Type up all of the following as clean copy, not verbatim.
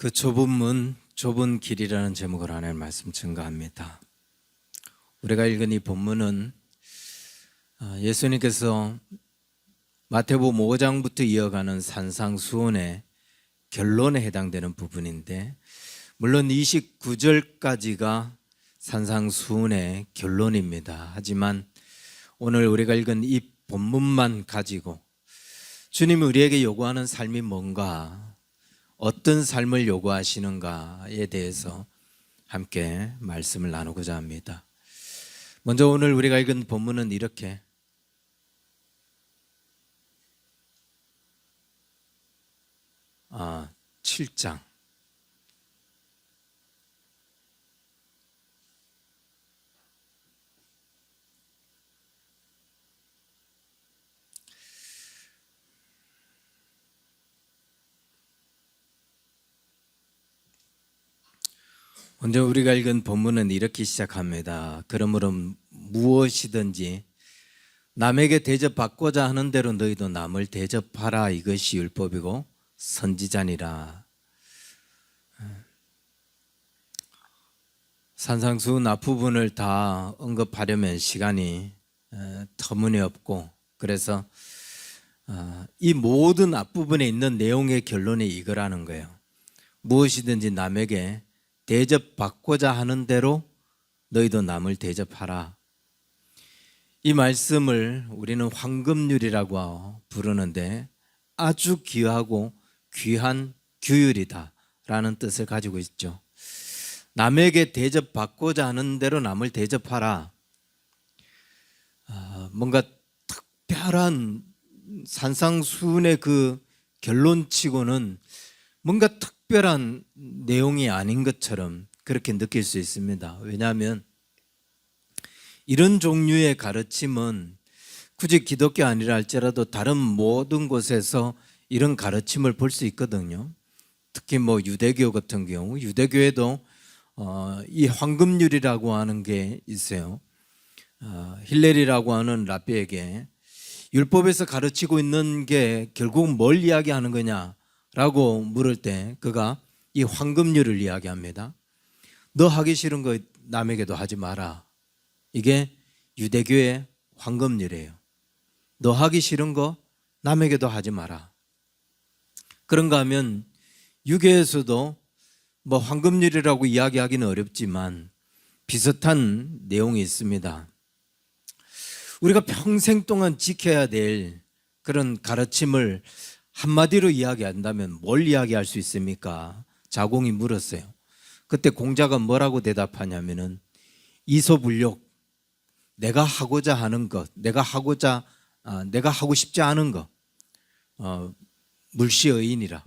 그 좁은 문, 좁은 길이라는 제목으로 하나님 말씀 증거합니다. 우리가 읽은 이 본문은 예수님께서 마태복음 5장부터 이어가는 산상수훈의 결론에 해당되는 부분인데, 물론 29절까지가 산상수훈의 결론입니다. 하지만 오늘 우리가 읽은 이 본문만 가지고 주님이 우리에게 요구하는 삶이 뭔가, 어떤 삶을 요구하시는가에 대해서 함께 말씀을 나누고자 합니다. 먼저 오늘 우리가 읽은 본문은 이렇게 7장 먼저 우리가 읽은 본문은 이렇게 시작합니다. 그러므로 무엇이든지 남에게 대접받고자 하는 대로 너희도 남을 대접하라. 이것이 율법이고 선지자니라. 산상수훈 앞부분을 다 언급하려면 시간이 터무니없고, 그래서 이 모든 앞부분에 있는 내용의 결론이 이거라는 거예요. 무엇이든지 남에게 대접받고자 하는 대로 너희도 남을 대접하라. 이 말씀을 우리는 황금률이라고 부르는데 아주 귀하고 귀한 규율이다 라는 뜻을 가지고 있죠. 남에게 대접받고자 하는 대로 남을 대접하라. 뭔가 특별한 산상수훈의 그 결론치고는 뭔가 특별한 내용이 아닌 것처럼 그렇게 느낄 수 있습니다. 왜냐하면 이런 종류의 가르침은 굳이 기독교 아니라 할지라도 다른 모든 곳에서 이런 가르침을 볼 수 있거든요. 특히 유대교 같은 경우, 유대교에도 이 황금률이라고 하는 게 있어요. 힐렐이라고 하는 랍비에게 율법에서 가르치고 있는 게 결국 뭘 이야기하는 거냐라고 물을 때 그가 이 황금률을 이야기합니다. 너 하기 싫은 거 남에게도 하지 마라. 이게 유대교의 황금률이에요. 너 하기 싫은 거 남에게도 하지 마라. 그런가 하면 유교에서도 황금률이라고 이야기하기는 어렵지만 비슷한 내용이 있습니다. 우리가 평생 동안 지켜야 될 그런 가르침을 한마디로 이야기한다면 뭘 이야기할 수 있습니까? 자공이 물었어요. 그때 공자가 뭐라고 대답하냐면은 이소불욕, 내가 하고자 하는 것, 내가 하고 싶지 않은 것, 물시어인이라,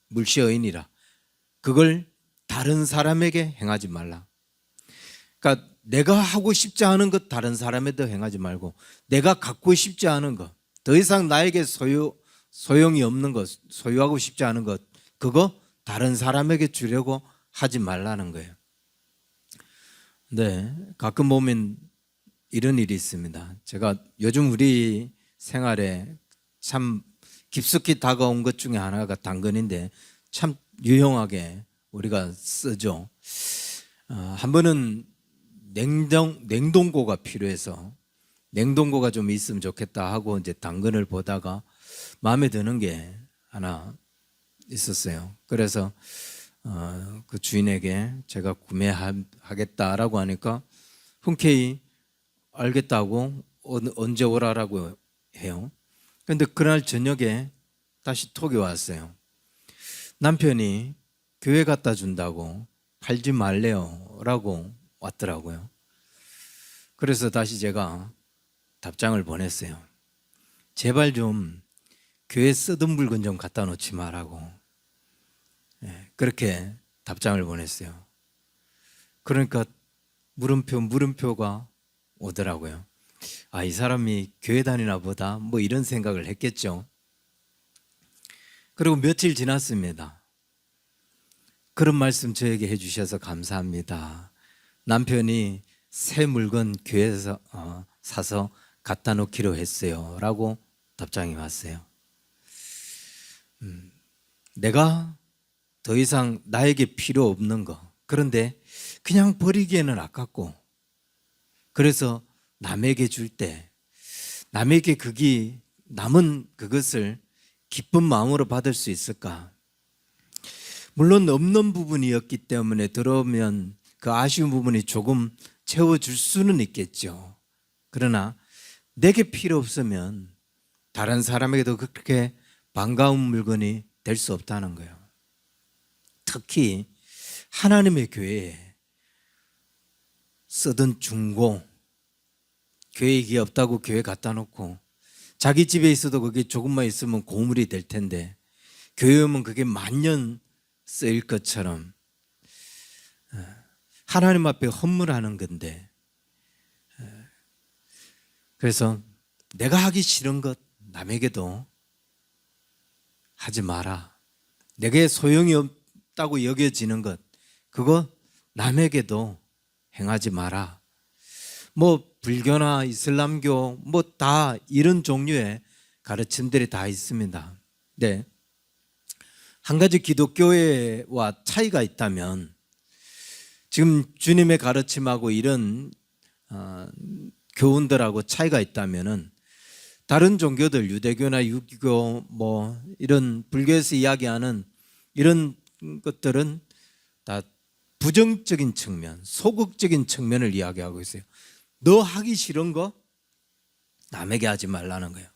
물시어인이라. 그걸 다른 사람에게 행하지 말라. 그러니까 내가 하고 싶지 않은 것 다른 사람에도 행하지 말고, 내가 갖고 싶지 않은 것, 더 이상 나에게 소용이 없는 것, 소유하고 싶지 않은 것, 그거 다른 사람에게 주려고 하지 말라는 거예요. 네, 가끔 보면 이런 일이 있습니다. 제가 요즘 우리 생활에 참 깊숙이 다가온 것 중에 하나가 당근인데 참 유용하게 우리가 쓰죠. 한 번은 냉동고가 필요해서 냉동고가 좀 있으면 좋겠다 하고 이제 당근을 보다가 마음에 드는 게 하나 있었어요. 그래서 그 주인에게 제가 구매하겠다라고 하니까 흔쾌히 알겠다고 언제 오라라고 해요. 그런데 그날 저녁에 다시 톡이 왔어요. 남편이 교회 갖다 준다고 팔지 말래요 라고 왔더라고요. 그래서 다시 제가 답장을 보냈어요. 제발 좀 교회 쓰던 물건 좀 갖다 놓지 말라고. 그렇게 답장을 보냈어요. 그러니까 물음표가 오더라고요. 이 사람이 교회 다니나 보다 이런 생각을 했겠죠. 그리고 며칠 지났습니다. 그런 말씀 저에게 해주셔서 감사합니다. 남편이 새 물건 교회에서 사서 갖다 놓기로 했어요 라고 답장이 왔어요. 내가 더 이상 나에게 필요 없는 거. 그런데 그냥 버리기에는 아깝고, 그래서 남에게 줄 때 남에게 남은 그것을 기쁜 마음으로 받을 수 있을까? 물론 없는 부분이었기 때문에 들어오면 그 아쉬운 부분이 조금 채워줄 수는 있겠죠. 그러나 내게 필요 없으면 다른 사람에게도 그렇게 반가운 물건이 될 수 없다는 거예요. 특히 하나님의 교회에 쓰던 중고, 교회 이게 없다고 교회 갖다 놓고 자기 집에 있어도 그게 조금만 있으면 고물이 될 텐데 교회 오면 그게 만년 쓰일 것처럼 하나님 앞에 헌물하는 건데, 그래서 내가 하기 싫은 것 남에게도 하지 마라. 내게 소용이 없다고 여겨지는 것 그거 남에게도 행하지 마라. 뭐 불교나 이슬람교 뭐 다 이런 종류의 가르침들이 다 있습니다. 네. 한 가지 기독교와 차이가 있다면 지금 주님의 가르침하고 이런 교훈들하고 차이가 있다면은 다른 종교들 유대교나 유기교 뭐 이런 불교에서 이야기하는 이런 것들은 다 부정적인 측면, 소극적인 측면을 이야기하고 있어요. 너 하기 싫은 거 남에게 하지 말라는 거예요.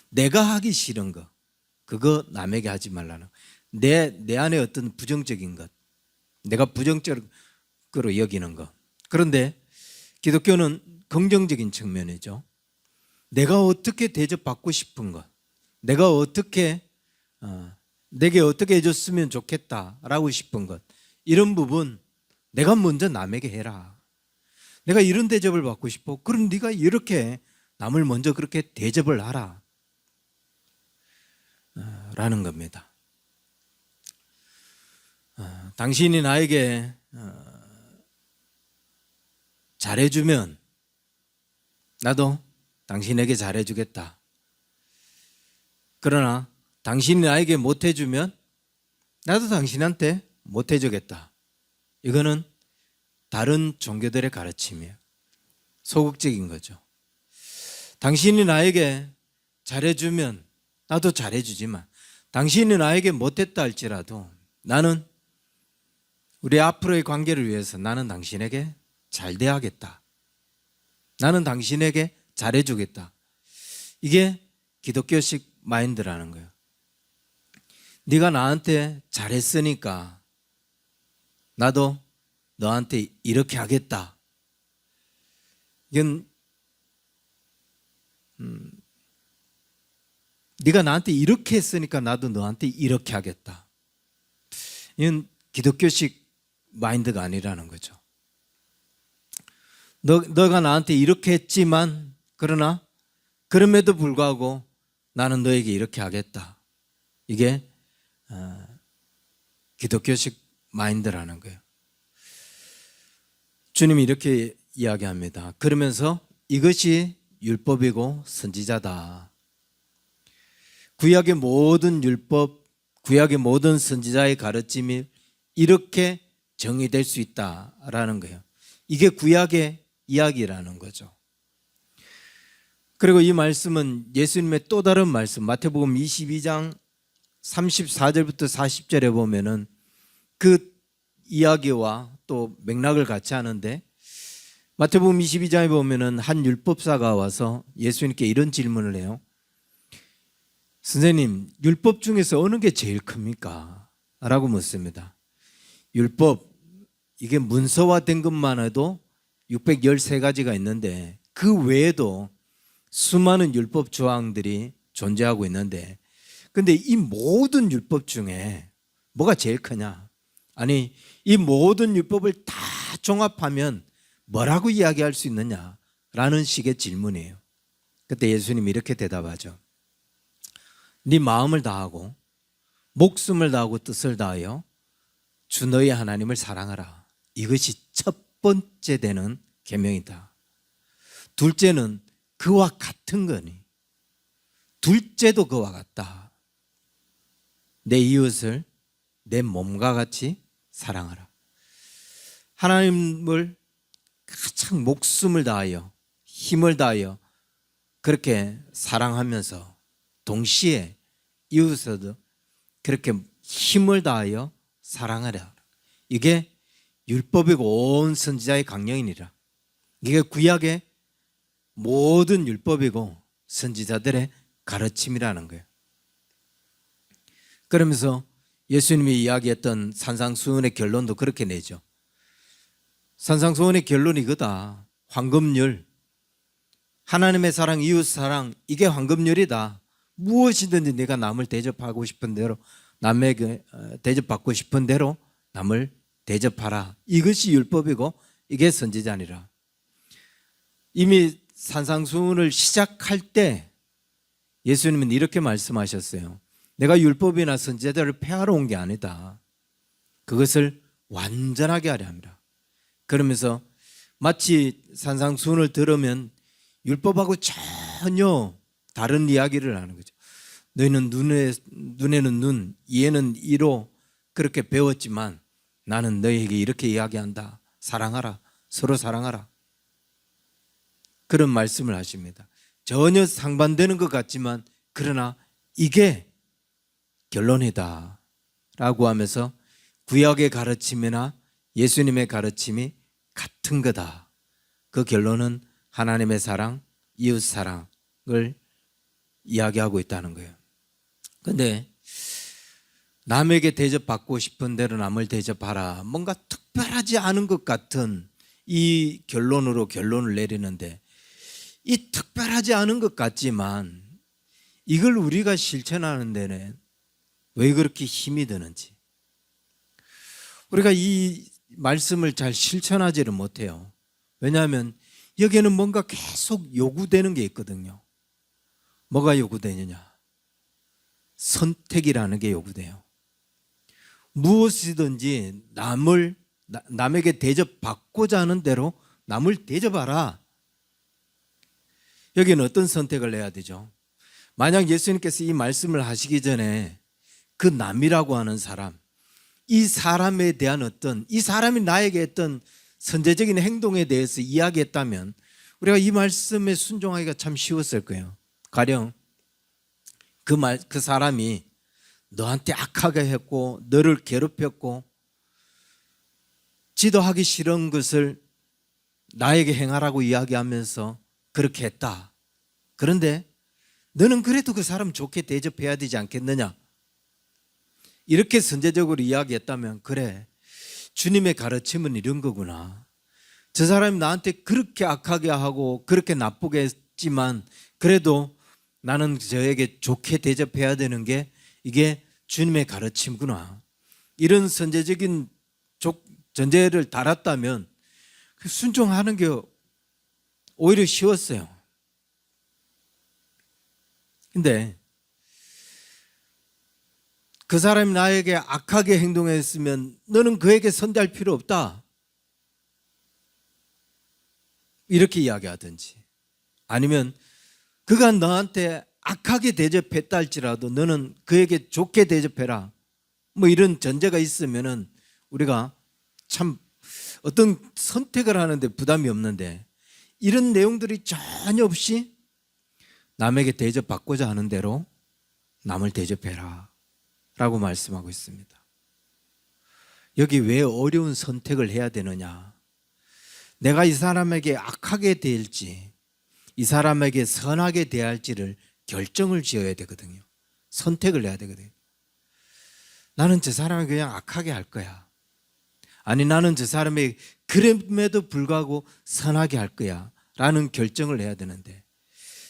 내가 하기 싫은 거 그거 남에게 하지 말라는 거예요. 내 안에 어떤 부정적인 것, 내가 부정적으로 여기는 것. 그런데 기독교는 긍정적인 측면이죠. 내가 어떻게 대접받고 싶은 것, 내가 내게 어떻게 해줬으면 좋겠다라고 싶은 것, 이런 부분 내가 먼저 남에게 해라. 내가 이런 대접을 받고 싶어. 그럼 네가 이렇게 남을 먼저 그렇게 대접을 하라 라는 겁니다. 당신이 나에게 잘해주면 나도 당신에게 잘해주겠다. 그러나 당신이 나에게 못해주면 나도 당신한테 못해주겠다. 이거는 다른 종교들의 가르침이에요. 소극적인 거죠. 당신이 나에게 잘해주면 나도 잘해주지만 당신이 나에게 못했다 할지라도 나는 우리 앞으로의 관계를 위해서 나는 당신에게 잘 대하겠다. 나는 당신에게 잘해주겠다. 이게 기독교식 마인드라는 거예요. 네가 나한테 잘했으니까 나도 너한테 이렇게 하겠다. 이건 네가 나한테 이렇게 했으니까 나도 너한테 이렇게 하겠다. 이건 기독교식 마인드가 아니라는 거죠. 너가 나한테 이렇게 했지만 그러나 그럼에도 불구하고 나는 너에게 이렇게 하겠다. 이게 기독교식 마인드라는 거예요. 주님이 이렇게 이야기합니다. 그러면서 이것이 율법이고 선지자다. 구약의 모든 율법, 구약의 모든 선지자의 가르침이 이렇게 정의될 수 있다라는 거예요. 이게 구약의 이야기라는 거죠. 그리고 이 말씀은 예수님의 또 다른 말씀, 마태복음 22장 34절부터 40절에 보면은 그 이야기와 또 맥락을 같이 하는데, 마태복음 22장에 보면은 한 율법사가 와서 예수님께 이런 질문을 해요. 선생님, 율법 중에서 어느 게 제일 큽니까? 라고 묻습니다. 율법, 이게 문서화된 것만 해도 613가지가 있는데 그 외에도 수많은 율법 조항들이 존재하고 있는데, 근데 이 모든 율법 중에 뭐가 제일 크냐? 아니, 이 모든 율법을 다 종합하면 뭐라고 이야기할 수 있느냐라는 식의 질문이에요. 그때 예수님이 이렇게 대답하죠. 네 마음을 다하고 목숨을 다하고 뜻을 다하여 주 너희 하나님을 사랑하라. 이것이 첫 번째 되는 계명이다. 둘째는 그와 같은 거니, 둘째도 그와 같다. 내 이웃을 내 몸과 같이 사랑하라. 하나님을 가장 목숨을 다하여 힘을 다하여 그렇게 사랑하면서 동시에 이웃에도 그렇게 힘을 다하여 사랑하라. 이게 율법이고 온 선지자의 강령이니라. 이게 구약의 모든 율법이고 선지자들의 가르침이라는 거예요. 그러면서 예수님이 이야기했던 산상수훈의 결론도 그렇게 내죠. 산상수훈의 결론이 이거다. 황금률, 하나님의 사랑, 이웃 사랑, 이게 황금률이다. 무엇이든지 내가 남을 대접하고 싶은 대로, 남에게 대접받고 싶은 대로 남을 대접하라. 이것이 율법이고 이게 선지자니라. 이미 산상수훈을 시작할 때 예수님은 이렇게 말씀하셨어요. 내가 율법이나 선지자들을 폐하러 온 게 아니다. 그것을 완전하게 하려 합니다. 그러면서 마치 산상수훈을 들으면 율법하고 전혀 다른 이야기를 하는 거죠. 너희는 눈에는 눈, 이에는 이로 그렇게 배웠지만 나는 너희에게 이렇게 이야기한다. 사랑하라. 서로 사랑하라. 그런 말씀을 하십니다. 전혀 상반되는 것 같지만 그러나 이게 결론이다 라고 하면서 구약의 가르침이나 예수님의 가르침이 같은 거다. 그 결론은 하나님의 사랑, 이웃 사랑을 이야기하고 있다는 거예요. 그런데 남에게 대접받고 싶은 대로 남을 대접하라. 뭔가 특별하지 않은 것 같은 이 결론으로 결론을 내리는데 이 특별하지 않은 것 같지만 이걸 우리가 실천하는 데는 왜 그렇게 힘이 드는지, 우리가 이 말씀을 잘 실천하지를 못해요. 왜냐하면 여기에는 뭔가 계속 요구되는 게 있거든요. 뭐가 요구되느냐? 선택이라는 게 요구돼요. 무엇이든지 남에게 대접받고자 하는 대로 남을 대접하라. 여기는 어떤 선택을 해야 되죠? 만약 예수님께서 이 말씀을 하시기 전에 그 남이라고 하는 사람, 이 사람에 대한 이 사람이 나에게 했던 선제적인 행동에 대해서 이야기했다면 우리가 이 말씀에 순종하기가 참 쉬웠을 거예요. 가령 그 사람이 너한테 악하게 했고 너를 괴롭혔고 지도 하기 싫은 것을 나에게 행하라고 이야기하면서 그렇게 했다. 그런데 너는 그래도 그 사람 좋게 대접해야 되지 않겠느냐? 이렇게 선제적으로 이야기했다면 그래, 주님의 가르침은 이런 거구나. 저 사람이 나한테 그렇게 악하게 하고 그렇게 나쁘게 했지만 그래도 나는 저에게 좋게 대접해야 되는 게 이게 주님의 가르침구나. 이런 선제적인 전제를 달았다면 순종하는 게 오히려 쉬웠어요. 근데 그 사람이 나에게 악하게 행동했으면 너는 그에게 선대할 필요 없다. 이렇게 이야기하든지, 아니면 그가 너한테 악하게 대접했다 할지라도 너는 그에게 좋게 대접해라. 뭐 이런 전제가 있으면은 우리가 참 어떤 선택을 하는데 부담이 없는데 이런 내용들이 전혀 없이 남에게 대접받고자 하는 대로 남을 대접해라 라고 말씀하고 있습니다. 여기 왜 어려운 선택을 해야 되느냐? 내가 이 사람에게 악하게 대할지 이 사람에게 선하게 대할지를 결정을 지어야 되거든요. 선택을 해야 되거든요. 나는 저 사람에게 그냥 악하게 할 거야. 아니, 나는 저 사람에게 그럼에도 불구하고 선하게 할 거야 라는 결정을 해야 되는데,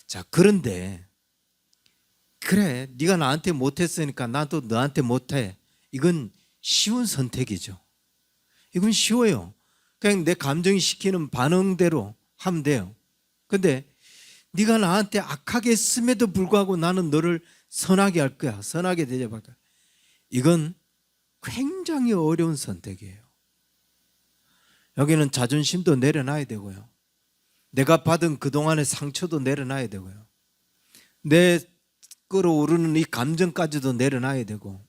자, 그런데 그래, 네가 나한테 못했으니까 나도 너한테 못해. 이건 쉬운 선택이죠. 이건 쉬워요. 그냥 내 감정이 시키는 반응대로 하면 돼요. 근데 네가 나한테 악하게 했음에도 불구하고 나는 너를 선하게 할 거야. 선하게 대접할 거야. 이건 굉장히 어려운 선택이에요. 여기는 자존심도 내려놔야 되고요. 내가 받은 그동안의 상처도 내려놔야 되고요. 내 끌어오르는 이 감정까지도 내려놔야 되고,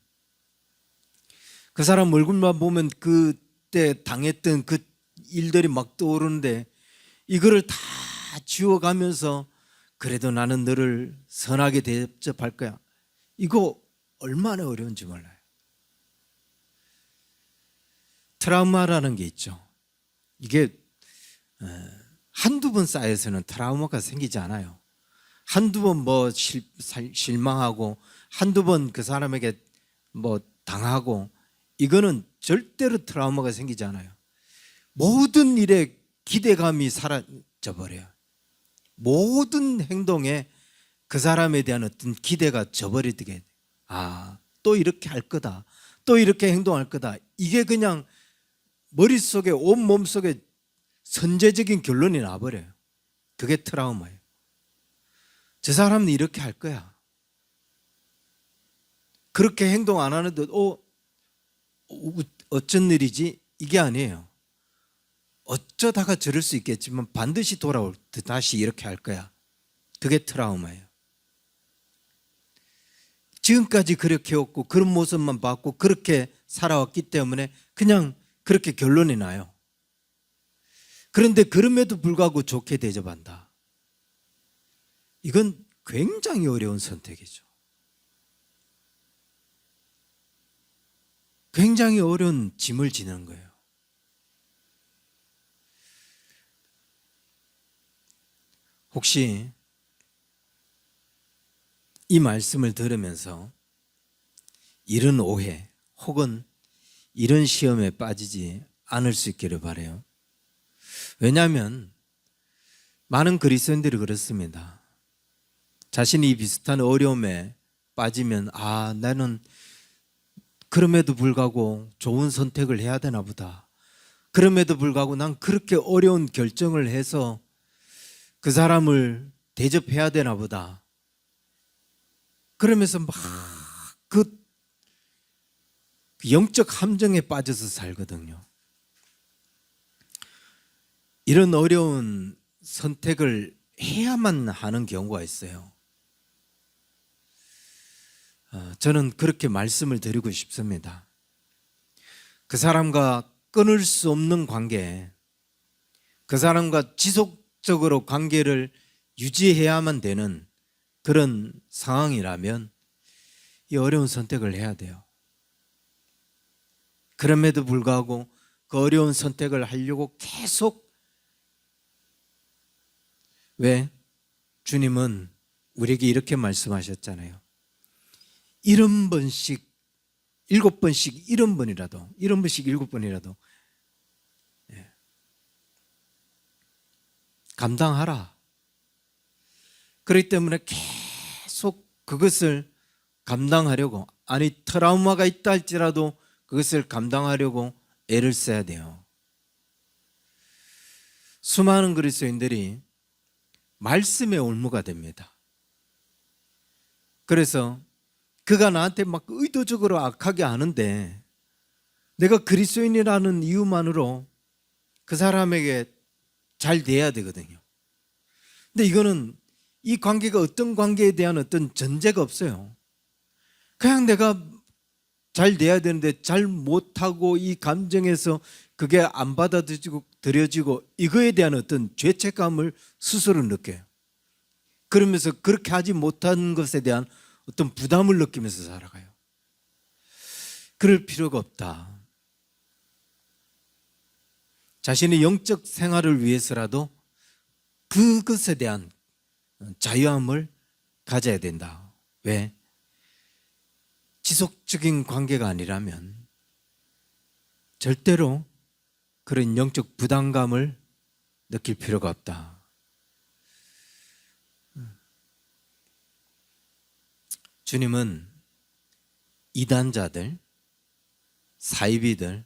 그 사람 얼굴만 보면 그때 당했던 그 일들이 막 떠오르는데 이거를 다 지워가면서 그래도 나는 너를 선하게 대접할 거야. 이거 얼마나 어려운지 몰라요. 트라우마라는 게 있죠. 이게 한두 번 쌓여서는 트라우마가 생기지 않아요. 한두 번 뭐 실망하고 한두 번 그 사람에게 뭐 당하고 이거는 절대로 트라우마가 생기지 않아요. 모든 일에 기대감이 사라져 버려요. 모든 행동에 그 사람에 대한 어떤 기대가 져버리게 돼요. 또 이렇게 할 거다. 또 이렇게 행동할 거다. 이게 그냥 머릿속에 온 몸속에 선제적인 결론이 나버려요. 그게 트라우마예요. 저 사람은 이렇게 할 거야. 그렇게 행동 안 하는데 어쩐 일이지? 이게 아니에요. 어쩌다가 저럴 수 있겠지만 반드시 돌아올 때 다시 이렇게 할 거야. 그게 트라우마예요. 지금까지 그렇게 했고 그런 모습만 봤고 그렇게 살아왔기 때문에 그냥 그렇게 결론이 나요. 그런데 그럼에도 불구하고 좋게 대접한다. 이건 굉장히 어려운 선택이죠. 굉장히 어려운 짐을 지는 거예요. 혹시 이 말씀을 들으면서 이런 오해 혹은 이런 시험에 빠지지 않을 수 있기를 바라요. 왜냐하면 많은 그리스도인들이 그렇습니다. 자신이 비슷한 어려움에 빠지면 나는 그럼에도 불구하고 좋은 선택을 해야 되나 보다. 그럼에도 불구하고 난 그렇게 어려운 결정을 해서 그 사람을 대접해야 되나 보다. 그러면서 막 그 영적 함정에 빠져서 살거든요. 이런 어려운 선택을 해야만 하는 경우가 있어요. 저는 그렇게 말씀을 드리고 싶습니다. 그 사람과 끊을 수 없는 관계, 그 사람과 지속적으로 관계를 유지해야만 되는 그런 상황이라면 이 어려운 선택을 해야 돼요. 그럼에도 불구하고 그 어려운 선택을 하려고 계속 왜? 주님은 우리에게 이렇게 말씀하셨잖아요. 70번씩 7번씩 70번이라도 70번씩 7번이라도 감당하라. 그렇기 때문에 계속 그것을 감당하려고 트라우마가 있다 할지라도 그것을 감당하려고 애를 써야 돼요. 수많은 그리스도인들이 말씀의 올무가 됩니다. 그래서 그가 나한테 막 의도적으로 악하게 하는데 내가 그리스도인이라는 이유만으로 그 사람에게 잘 돼야 되거든요. 근데 이거는 이 관계가 어떤 관계에 대한 어떤 전제가 없어요. 그냥 내가 잘 돼야 되는데 잘 못하고 이 감정에서 그게 안 받아들여지고 이거에 대한 어떤 죄책감을 스스로 느껴요. 그러면서 그렇게 하지 못한 것에 대한 어떤 부담을 느끼면서 살아가요. 그럴 필요가 없다. 자신의 영적 생활을 위해서라도 그것에 대한 자유함을 가져야 된다. 왜? 지속적인 관계가 아니라면 절대로 그런 영적 부담감을 느낄 필요가 없다. 주님은 이단자들, 사이비들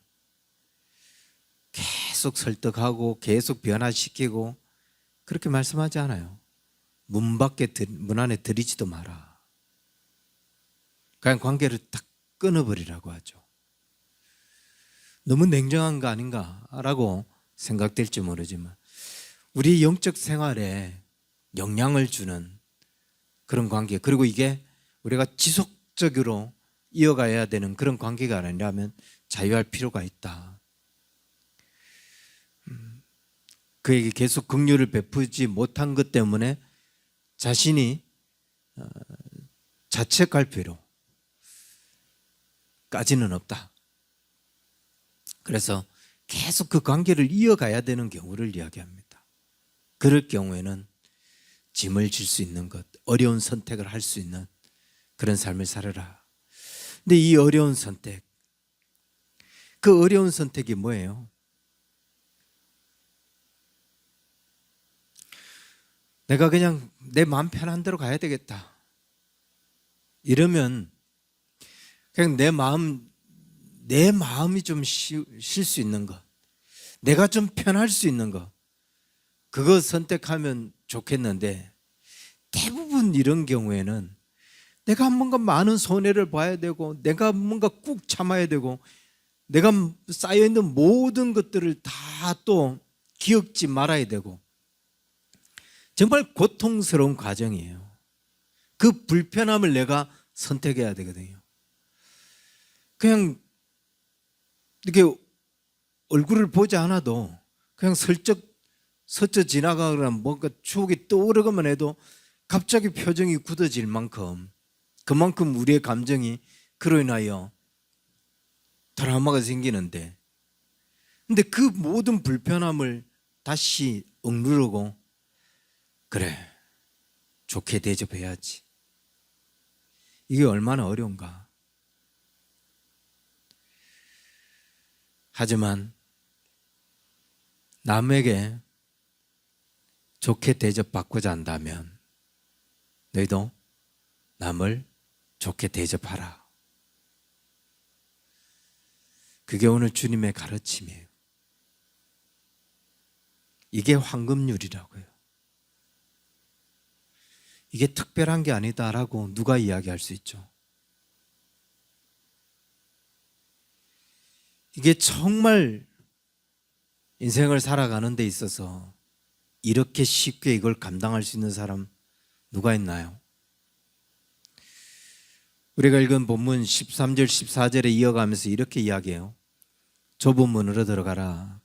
계속 설득하고 계속 변화시키고 그렇게 말씀하지 않아요. 문 안에 들이지도 마라. 그냥 관계를 딱 끊어버리라고 하죠. 너무 냉정한 거 아닌가라고 생각될지 모르지만 우리 영적 생활에 영향을 주는 그런 관계, 그리고 이게 우리가 지속적으로 이어가야 되는 그런 관계가 아니라면 자유할 필요가 있다. 그에게 계속 긍휼을 베푸지 못한 것 때문에 자신이 자책할 필요까지는 없다. 그래서 계속 그 관계를 이어가야 되는 경우를 이야기합니다. 그럴 경우에는 짐을 질 수 있는 것, 어려운 선택을 할 수 있는 그런 삶을 살아라. 근데 이 어려운 선택, 그 어려운 선택이 뭐예요? 내가 그냥 내 마음 편한 대로 가야 되겠다. 이러면 그냥 내 마음이 좀 쉴 수 있는 것, 내가 좀 편할 수 있는 것, 그거 선택하면 좋겠는데 대부분 이런 경우에는 내가 뭔가 많은 손해를 봐야 되고 내가 뭔가 꾹 참아야 되고 내가 쌓여있는 모든 것들을 다 또 기억지 말아야 되고 정말 고통스러운 과정이에요. 그 불편함을 내가 선택해야 되거든요. 그냥 이렇게 얼굴을 보지 않아도 그냥 슬쩍 스쳐 지나가거나 뭔가 추억이 떠오르기만 해도 갑자기 표정이 굳어질 만큼 그만큼 우리의 감정이 그로 인하여 트라우마가 생기는데 근데 그 모든 불편함을 다시 억누르고 그래 좋게 대접해야지. 이게 얼마나 어려운가. 하지만 남에게 좋게 대접받고자 한다면 너희도 남을 좋게 대접하라. 그게 오늘 주님의 가르침이에요. 이게 황금률이라고요. 이게 특별한 게 아니다라고 누가 이야기할 수 있죠? 이게 정말 인생을 살아가는 데 있어서 이렇게 쉽게 이걸 감당할 수 있는 사람 누가 있나요? 우리가 읽은 본문 13절 14절에 이어가면서 이렇게 이야기해요. 좁은 문으로 들어가라.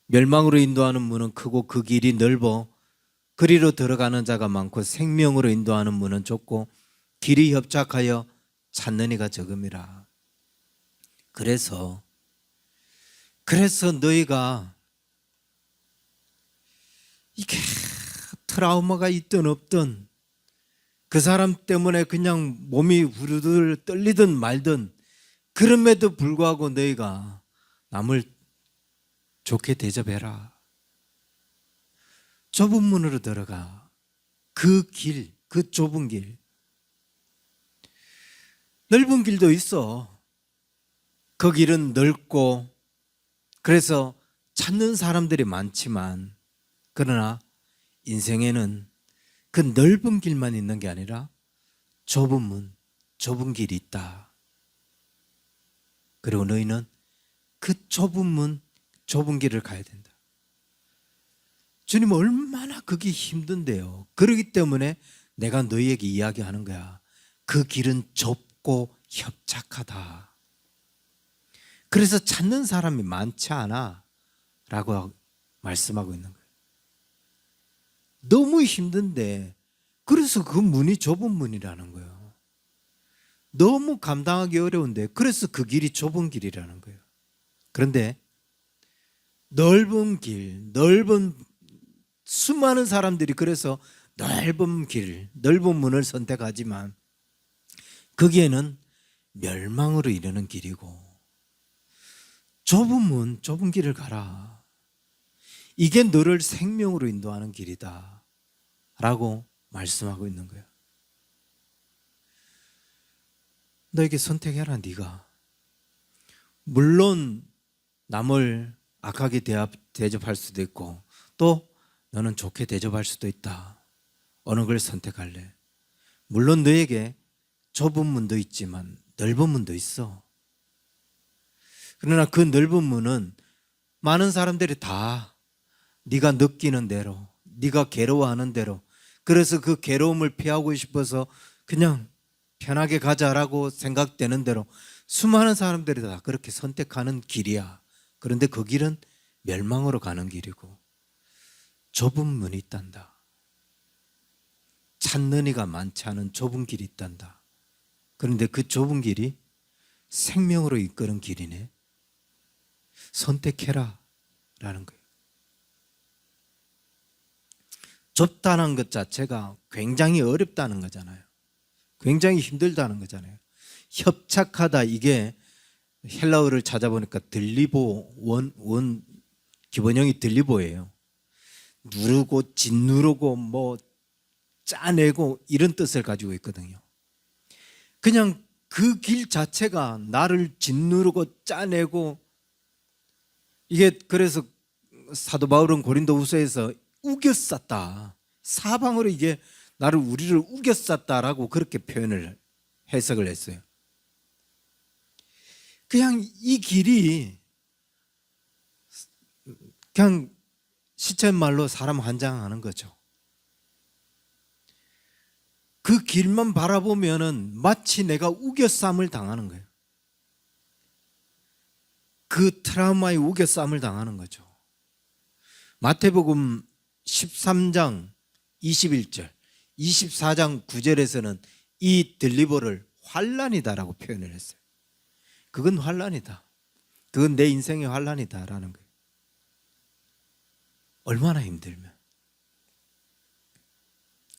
멸망으로 인도하는 문은 크고 그 길이 넓어 그리로 들어가는 자가 많고 생명으로 인도하는 문은 좁고 길이 협착하여 찾는 이가 적음이라. 그래서 너희가 이게 트라우마가 있든 없든 그 사람 때문에 그냥 몸이 후루들 떨리든 말든 그럼에도 불구하고 너희가 남을 좋게 대접해라. 좁은 문으로 들어가. 그 길, 그 좁은 길. 넓은 길도 있어. 그 길은 넓고 그래서 찾는 사람들이 많지만 그러나 인생에는 그 넓은 길만 있는 게 아니라 좁은 문, 좁은 길이 있다. 그리고 너희는 그 좁은 문, 좁은 길을 가야 된다. 주님 얼마나 그게 힘든데요. 그렇기 때문에 내가 너희에게 이야기하는 거야. 그 길은 좁고 협착하다. 그래서 찾는 사람이 많지 않아 라고 말씀하고 있는 거예요. 너무 힘든데 그래서 그 문이 좁은 문이라는 거예요. 너무 감당하기 어려운데 그래서 그 길이 좁은 길이라는 거예요. 그런데 넓은 길, 수많은 사람들이 그래서 넓은 길, 넓은 문을 선택하지만 거기에는 멸망으로 이르는 길이고 좁은 문, 좁은 길을 가라. 이게 너를 생명으로 인도하는 길이다 라고 말씀하고 있는 거예요. 너에게 선택해라. 네가 물론 남을 악하게 대접할 수도 있고 또 너는 좋게 대접할 수도 있다. 어느 걸 선택할래? 물론 너에게 좁은 문도 있지만 넓은 문도 있어. 그러나 그 넓은 문은 많은 사람들이 다 네가 느끼는 대로, 네가 괴로워하는 대로, 그래서 그 괴로움을 피하고 싶어서 그냥 편하게 가자라고 생각되는 대로 수많은 사람들이 다 그렇게 선택하는 길이야. 그런데 그 길은 멸망으로 가는 길이고 좁은 문이 있단다. 찾는 이가 많지 않은 좁은 길이 있단다. 그런데 그 좁은 길이 생명으로 이끄는 길이네. 선택해라 라는 거예요. 좁다는 것 자체가 굉장히 어렵다는 거잖아요. 굉장히 힘들다는 거잖아요. 협착하다, 이게 헬라어를 찾아보니까 들리보, 원 기본형이 들리보예요. 누르고 짓누르고 뭐 짜내고 이런 뜻을 가지고 있거든요. 그냥 그 길 자체가 나를 짓누르고 짜내고, 이게 그래서 사도 바울은 고린도후서에서 우겨쌌다, 사방으로 이게 우리를 우겨쌌다라고 그렇게 표현을 해석을 했어요. 그냥 이 길이 그냥 시쳇말로 사람 환장하는 거죠. 그 길만 바라보면은 마치 내가 우겨쌈을 당하는 거예요. 그 트라우마에 우겨쌈을 당하는 거죠. 마태복음 13장 21절, 24장 9절에서는 이 딜리버를 환난이다라고 표현을 했어요. 그건 환난이다. 그건 내 인생의 환난이다라는 거예요. 얼마나 힘들면.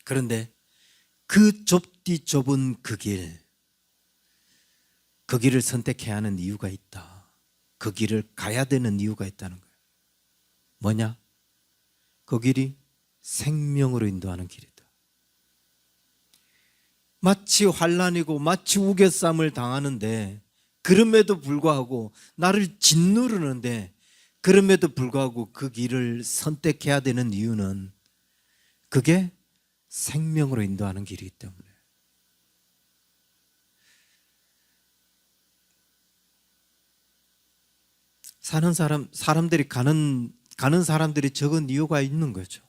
그런데 그 좁디 좁은 그 길을 선택해야 하는 이유가 있다. 그 길을 가야 되는 이유가 있다는 거예요. 뭐냐? 그 길이 생명으로 인도하는 길이다. 마치 환난이고 마치 우겨쌈을 당하는데, 그럼에도 불구하고 나를 짓누르는데, 그럼에도 불구하고 그 길을 선택해야 되는 이유는 그게 생명으로 인도하는 길이기 때문에. 사람들이 가는 사람들이 적은 이유가 있는 거죠.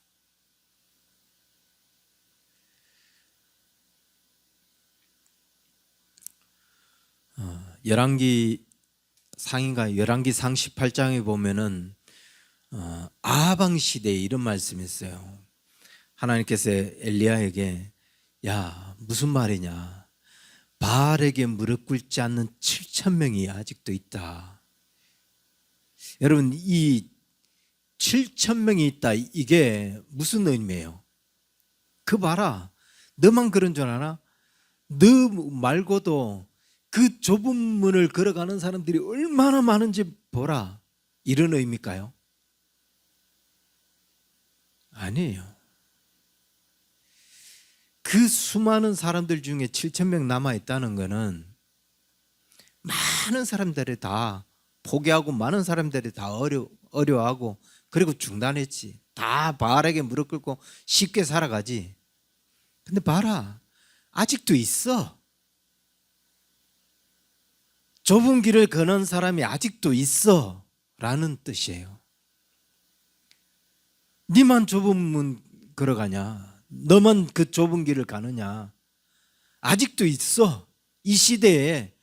열왕기 상인가 열왕기 상 18장에 보면은 아하방 시대에 이런 말씀이 있어요. 하나님께서 엘리야에게, 야, 무슨 말이냐, 바알에게 무릎 꿇지 않는 7,000명이 아직도 있다. 여러분, 이 7,000명이 있다, 이게 무슨 의미예요? 그 봐라, 너만 그런 줄 아나? 너 말고도 그 좁은 문을 걸어가는 사람들이 얼마나 많은지 보라, 이런 의미일까요? 아니에요. 그 수많은 사람들 중에 7,000명 남아있다는 것은 많은 사람들이 다 포기하고, 많은 사람들이 다 어려워하고, 그리고 중단했지. 다 바알에게 무릎 꿇고 쉽게 살아가지. 근데 봐라, 아직도 있어. 좁은 길을 거는 사람이 아직도 있어 라는 뜻이에요. 니만 좁은 문 걸어가냐? 너만 그 좁은 길을 가느냐? 아직도 있어. 이 시대에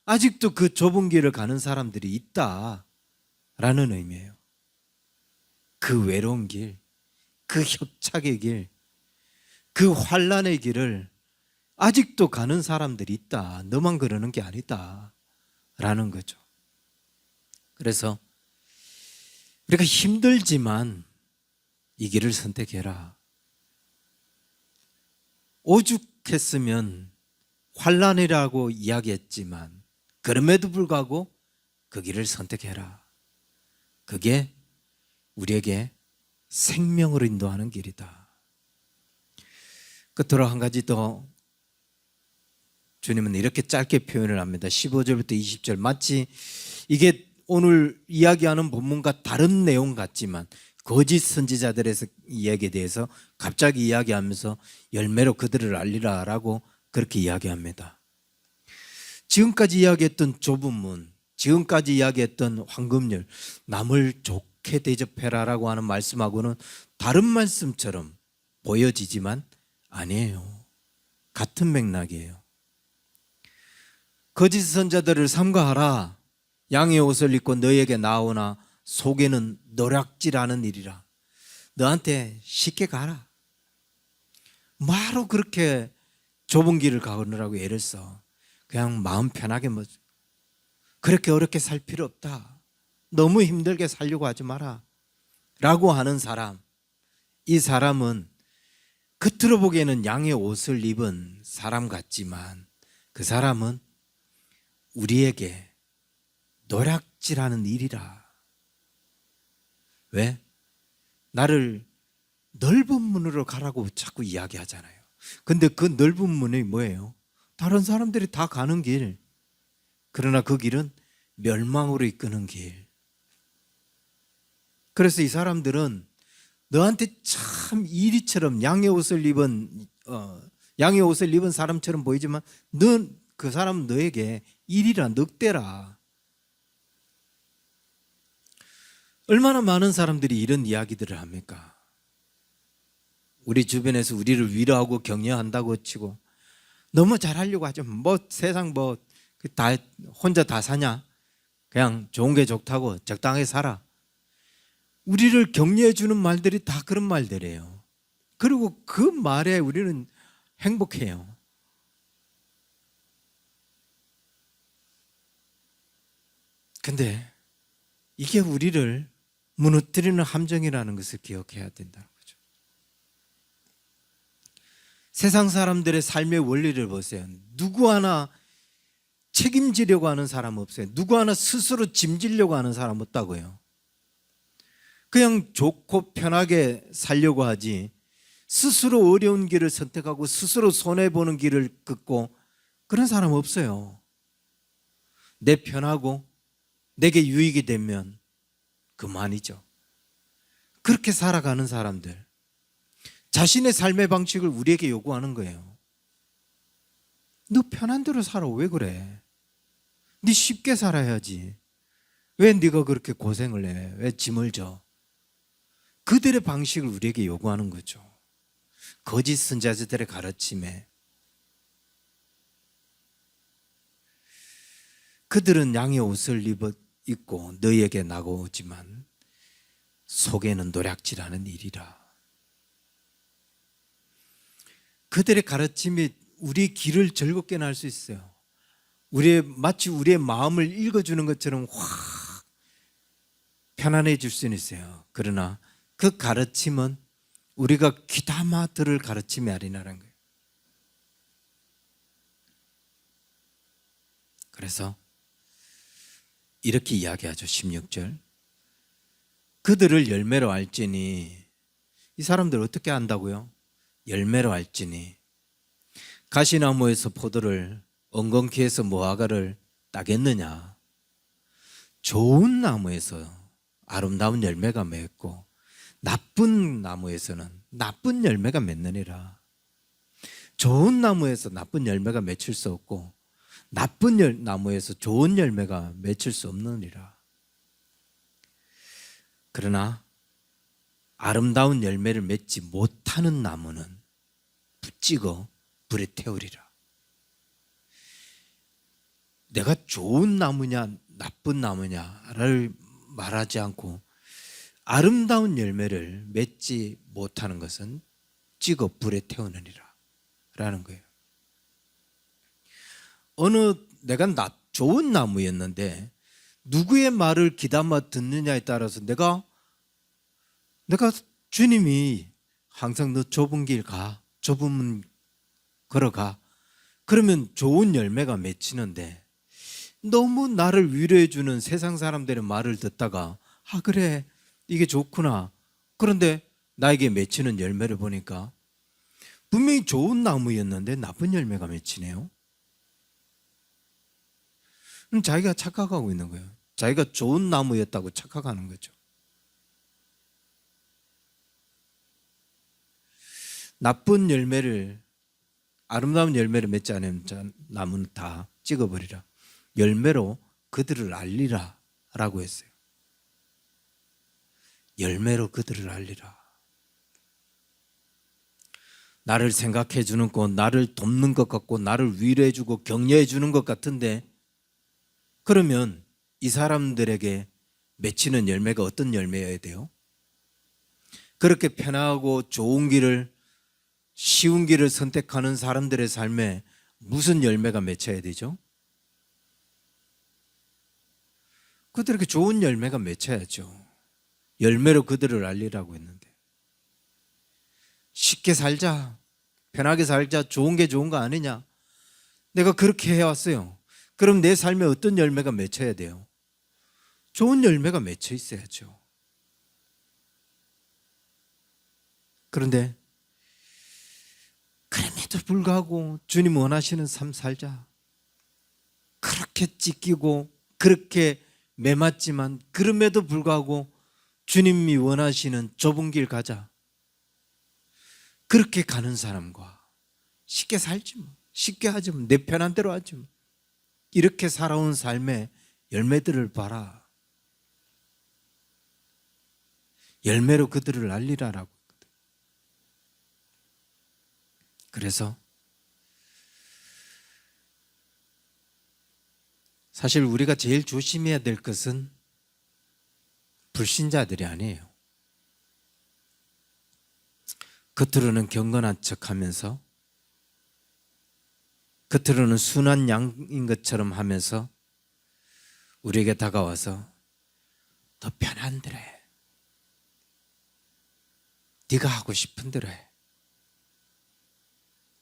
아직도 그 좁은 길을 가는 사람들이 있다라는 의미예요. 그 외로운 길, 그 협착의 길, 그 환난의 길을 아직도 가는 사람들이 있다. 너만 그러는 게 아니다 라는 거죠. 그래서 우리가 힘들지만 이 길을 선택해라. 오죽했으면 환난이라고 이야기했지만, 그럼에도 불구하고 그 길을 선택해라. 그게 우리에게 생명으로 인도하는 길이다. 끝으로 한 가지 더, 주님은 이렇게 짧게 표현을 합니다. 15절부터 20절, 마치 이게 오늘 이야기하는 본문과 다른 내용 같지만 거짓 선지자들의 이야기에 대해서 갑자기 이야기하면서 열매로 그들을 알리라라고 그렇게 이야기합니다. 지금까지 이야기했던 좁은 문, 지금까지 이야기했던 황금률, 남을 좋게 대접해라라고 하는 말씀하고는 다른 말씀처럼 보여지지만 아니에요. 같은 맥락이에요. 거짓 선자들을 삼가하라. 양의 옷을 입고 너에게 나오나 속에는 노략질하는 일이라. 너한테 쉽게 가라. 바로 그렇게 좁은 길을 가느라고 애를 써. 그냥 마음 편하게 뭐 그렇게 어렵게 살 필요 없다. 너무 힘들게 살려고 하지 마라. 라고 하는 사람. 이 사람은 겉으로 보기에는 양의 옷을 입은 사람 같지만 그 사람은 우리에게 노략질하는 일이라. 왜? 나를 넓은 문으로 가라고 자꾸 이야기하잖아요. 근데 그 넓은 문이 뭐예요? 다른 사람들이 다 가는 길. 그러나 그 길은 멸망으로 이끄는 길. 그래서 이 사람들은 너한테 참 이리처럼 양의 옷을 입은 사람처럼 보이지만 그 사람은 너에게 일이라 늑대라. 얼마나 많은 사람들이 이런 이야기들을 합니까? 우리 주변에서 우리를 위로하고 격려한다고 치고 너무 잘하려고 하죠. 뭐 세상 다 혼자 다 사냐? 그냥 좋은 게 좋다고 적당하게 살아. 우리를 격려해 주는 말들이 다 그런 말들이에요. 그리고 그 말에 우리는 행복해요. 근데 이게 우리를 무너뜨리는 함정이라는 것을 기억해야 된다는 거죠. 세상 사람들의 삶의 원리를 보세요. 누구 하나 책임지려고 하는 사람 없어요. 누구 하나 스스로 짐지려고 하는 사람 없다고요. 그냥 좋고 편하게 살려고 하지 스스로 어려운 길을 선택하고 스스로 손해보는 길을 긋고 그런 사람 없어요. 내 편하고 내게 유익이 되면 그만이죠. 그렇게 살아가는 사람들, 자신의 삶의 방식을 우리에게 요구하는 거예요. 너 편한 대로 살아. 왜 그래? 네 쉽게 살아야지. 왜 네가 그렇게 고생을 해? 왜 짐을 져? 그들의 방식을 우리에게 요구하는 거죠. 거짓 선자들의 가르침에 그들은 양의 옷을 입고 너희에게 나오지만 속에는 노략질하는 일이라. 그들의 가르침이 우리 길을 즐겁게 할 수 있어요. 마치 우리의 마음을 읽어주는 것처럼 확 편안해 줄 수는 있어요. 그러나 그 가르침은 우리가 귀담아 들을 가르침이 아니라는 거예요. 그래서 이렇게 이야기하죠. 16절. 그들을 열매로 알지니. 이 사람들 어떻게 안다고요? 열매로 알지니. 가시나무에서 포도를 엉겅퀴에서 무화과를 따겠느냐. 좋은 나무에서 아름다운 열매가 맺고 나쁜 나무에서는 나쁜 열매가 맺느니라. 좋은 나무에서 나쁜 열매가 맺힐 수 없고 나쁜 나무에서 좋은 열매가 맺힐 수 없느니라. 그러나 아름다운 열매를 맺지 못하는 나무는 붙찍어 불에 태우리라. 내가 좋은 나무냐 나쁜 나무냐를 말하지 않고 아름다운 열매를 맺지 못하는 것은 찍어 불에 태우느니라 라는 거예요. 내가 좋은 나무였는데 누구의 말을 귀담아 듣느냐에 따라서 내가 주님이 항상 너 좁은 길 가, 좁은 문 걸어가. 그러면 좋은 열매가 맺히는데 너무 나를 위로해 주는 세상 사람들의 말을 듣다가 그래 이게 좋구나. 그런데 나에게 맺히는 열매를 보니까 분명히 좋은 나무였는데 나쁜 열매가 맺히네요. 그럼 자기가 착각하고 있는 거예요. 자기가 좋은 나무였다고 착각하는 거죠. 나쁜 열매를 아름다운 열매를 맺지 않은 나무는 다 찍어버리라. 열매로 그들을 알리라 라고 했어요. 열매로 그들을 알리라. 나를 생각해 주는 것, 나를 돕는 것 같고 나를 위로해 주고 격려해 주는 것 같은데, 그러면 이 사람들에게 맺히는 열매가 어떤 열매여야 돼요? 그렇게 편하고 좋은 길을, 쉬운 길을 선택하는 사람들의 삶에 무슨 열매가 맺혀야 되죠? 그들에게 좋은 열매가 맺혀야죠. 열매로 그들을 알리라고 했는데, 쉽게 살자, 편하게 살자, 좋은 게 좋은 거 아니냐, 내가 그렇게 해왔어요. 그럼 내 삶에 어떤 열매가 맺혀야 돼요? 좋은 열매가 맺혀 있어야죠. 그런데 그럼에도 불구하고 주님 원하시는 삶 살자, 그렇게 찢기고 그렇게 매맞지만 그럼에도 불구하고 주님이 원하시는 좁은 길 가자, 그렇게 가는 사람과 쉽게 살지 뭐, 쉽게 하지 뭐, 내 편한 대로 하지 뭐, 이렇게 살아온 삶의 열매들을 봐라. 열매로 그들을 알리라라고. 그래서 사실 우리가 제일 조심해야 될 것은 불신자들이 아니에요. 겉으로는 경건한 척하면서, 겉으로는 순한 양인 것처럼 하면서 우리에게 다가와서 더 편한 대로 해, 네가 하고 싶은 대로 해,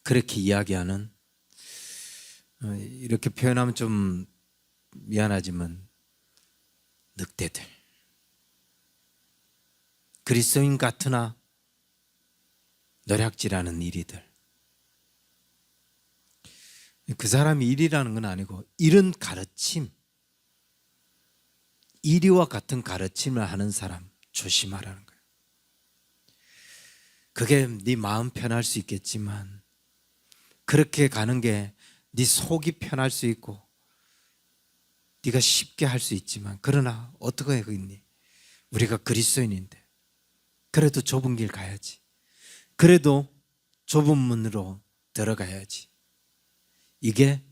그렇게 이야기하는, 이렇게 표현하면 좀 미안하지만 늑대들, 그리스도인 같으나 노략질하는 이리들. 그 사람이 일이라는 건 아니고 이런 가르침, 이리와 같은 가르침을 하는 사람 조심하라는 거예요. 그게 네 마음 편할 수 있겠지만, 그렇게 가는 게 네 속이 편할 수 있고 네가 쉽게 할 수 있지만, 그러나 어떻게 하겠니? 우리가 그리스도인인데 그래도 좁은 길 가야지, 그래도 좁은 문으로 들어가야지. 이게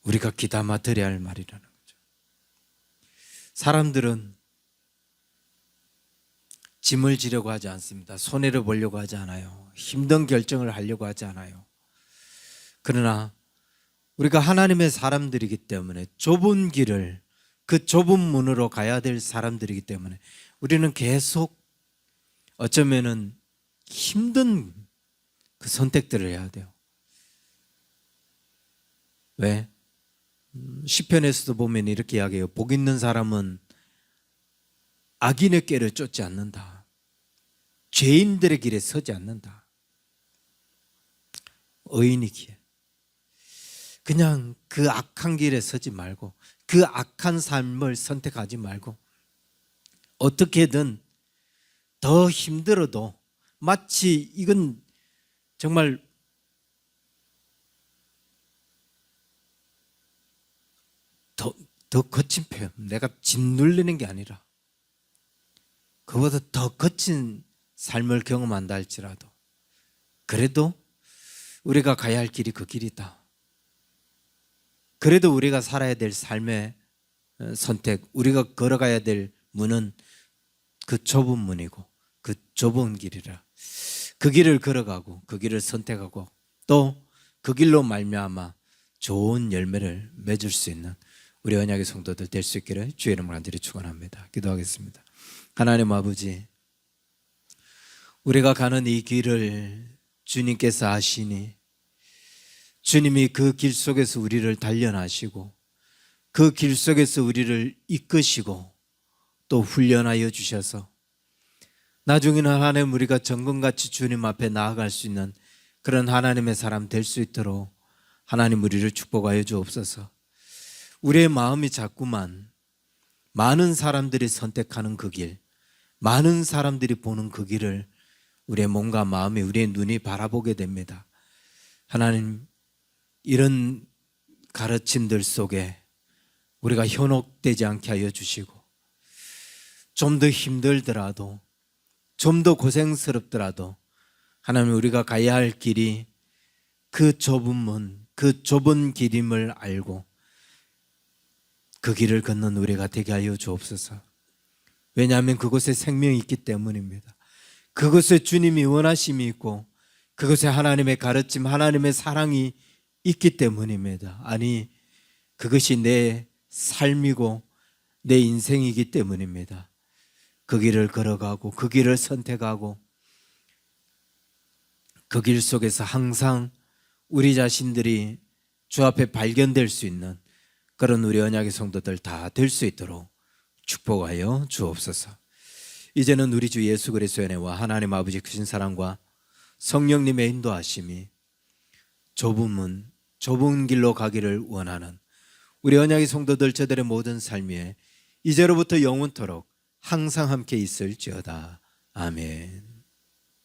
우리가 귀담아 들어야 할 말이라는 거죠. 사람들은 짐을 지려고 하지 않습니다. 손해를 보려고 하지 않아요. 힘든 결정을 하려고 하지 않아요. 그러나 우리가 하나님의 사람들이기 때문에, 좁은 길을, 그 좁은 문으로 가야 될 사람들이기 때문에 우리는 계속 어쩌면은 힘든 그 선택들을 해야 돼요. 왜? 시편에서도 보면 이렇게 이야기해요. 복 있는 사람은 악인의 꾀를 쫓지 않는다, 죄인들의 길에 서지 않는다. 의인이기에 그냥 그 악한 길에 서지 말고, 그 악한 삶을 선택하지 말고, 어떻게든 더 힘들어도, 마치 이건 정말 더 거친 표현, 내가 짓눌리는 게 아니라 그보다 더 거친 삶을 경험한다 할지라도, 그래도 우리가 가야 할 길이 그 길이다, 그래도 우리가 살아야 될 삶의 선택, 우리가 걸어가야 될 문은 그 좁은 문이고 그 좁은 길이라, 그 길을 걸어가고 그 길을 선택하고 또 그 길로 말미암아 좋은 열매를 맺을 수 있는 우리 언약의 성도들 될 수 있기를 주의 이름으로 간절히 축원합니다. 기도하겠습니다. 하나님 아버지, 우리가 가는 이 길을 주님께서 아시니, 주님이 그 길 속에서 우리를 단련하시고 그 길 속에서 우리를 이끄시고 또 훈련하여 주셔서 나중에는 하나님, 우리가 정금같이 주님 앞에 나아갈 수 있는 그런 하나님의 사람 될 수 있도록 하나님 우리를 축복하여 주옵소서. 우리의 마음이 자꾸만 많은 사람들이 선택하는 그 길, 많은 사람들이 보는 그 길을 우리의 몸과 마음이, 우리의 눈이 바라보게 됩니다. 하나님, 이런 가르침들 속에 우리가 현혹되지 않게 하여 주시고, 좀 더 힘들더라도, 좀 더 고생스럽더라도 하나님, 우리가 가야 할 길이 그 좁은 문, 그 좁은 길임을 알고 그 길을 걷는 우리가 되게 하여 주옵소서. 왜냐하면 그곳에 생명이 있기 때문입니다. 그곳에 주님이 원하심이 있고 그곳에 하나님의 가르침, 하나님의 사랑이 있기 때문입니다. 아니, 그것이 내 삶이고 내 인생이기 때문입니다. 그 길을 걸어가고 그 길을 선택하고 그 길 속에서 항상 우리 자신들이 주 앞에 발견될 수 있는 그런 우리 언약의 성도들 다 될 수 있도록 축복하여 주옵소서. 이제는 우리 주 예수 그리스도의 은혜와 하나님 아버지 크신 사랑과 성령님의 인도하심이 좁은 문, 좁은 길로 가기를 원하는 우리 언약의 성도들 저들의 모든 삶 위에 이제로부터 영원토록 항상 함께 있을지어다. 아멘.